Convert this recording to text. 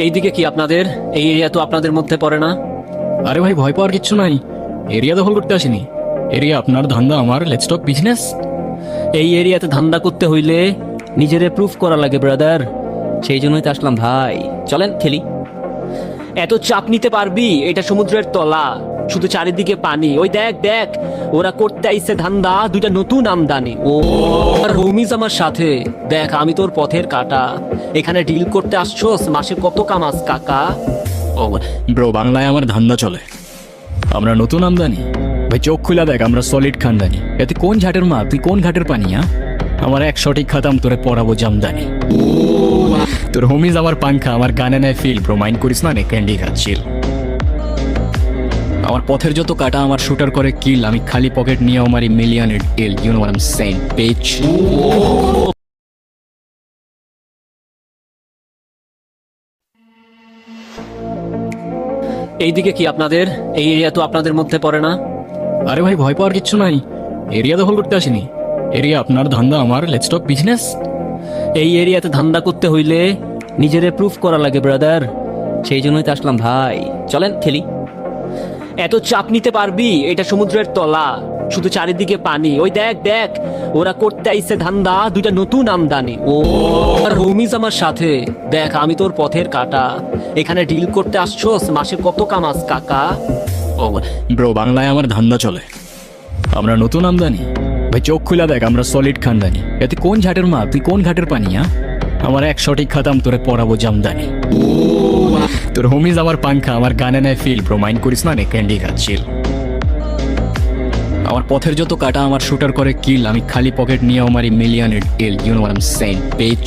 এইদিকে কি আপনাদের? এই এরিয়া তো আপনাদের মধ্যে পড়ে না। আরে ভাই, ভয় পাওয়ার কিচ্ছু নাই। এরিয়া দখল করতে আসিনি। এরিয়া আপনার, ধান্দা আমার। Let's talk business. এই এরিয়াতে ধান্দা করতে হইলে নিজেরে প্রুফ করা লাগে ব্রাদার, সেই জন্যই তো আসলাম ভাই। চলেন খেলি। এত চাপ নিতে পারবি? এটা সমুদ্রের তলা, শুধু চারিদিকে পানি। ওই দেখ দেখ, ওরা করতে আইছে ধান্দা, দুইটা নতুন আমদানি। ও আর হোমিজ আমার সাথে। দেখ আমি তোর পথের কাটা, এখানে ডিল করতে আসছোস, মাসে কত কামাস কাকা? ও ব্রো, বাংলায় আমার ধান্দা চলে। আমরা নতুন আমদানি। ভাই চোখ খুলে দেখ, আমরা সলিড খানদানি। এতে কোন ঘাটের মা, তুই কোন ঘাটের পানি? আমার এক সঠিক খাতাম তোরে পড়াবো জামদানি। তোর হোমিজ আমার পাংখা, আমার গানে নেয় ফিল। ব্রো মাইন্ড করিস না, নে ক্যান্ডি খাচ্ছিল। আমার পথের যত কাটা আমার শুটার করে কিল। আমি খালি পকেট নিয়ে আমার মিলিয়নের deal. You know what I am saying, page. এইদিকে কি আপনাদের? এই এরিয়া তো আপনাদের মধ্যে পড়ে না। আরে ভাই, ভয় পাওয়ার কিচ্ছু নাই। এরিয়া দখল করতে আসিনি। এরিয়া আপনার, ধান্দা আমার। Let's talk business. এই এরিয়াতে ধান্দা করতে হইলে নিজেরে প্রুফ করা লাগে ব্রাদার, সেই জন্যই তো আসলাম ভাই। চলেন খেলি। এত চাপ নিতে পারবি? এটা সমুদ্রের তলা, শুধু চারিদিকে পানি। ওই দেখ দেখ, ওরা করতে আইছে ধান্দা, দুইটা নতুন আমদানি। ও আর হোমিজ আমার সাথে। দেখ আমি তোর পথের কাটা, এখানে ডিল করতে আসছোস, মাসে কত কামাস কাকা? ও ব্রো, বাংলায় আমার ধান্দা চলে। আমরা নতুন আমদানি। ভাই চোখ খুলে দেখ, আমরা সলিড খানদানি। এতে কোন ঘাটের মা, তুই কোন ঘাটের পানি? আমার এক সঠিক খাতাম তোরে পড়াবো জামদানি। তোর হোমিজ আমার পাংখা, আমার গানে নেয় ফিল। ব্রো মাইন্ড করিস না, নে ক্যান্ডি খাচ্ছিল। আমার পথের যত কাটা আমার শুটার করে কিল। আমি খালি পকেট নিয়ে আমার মিলিয়নের deal. You know what I am saying, page.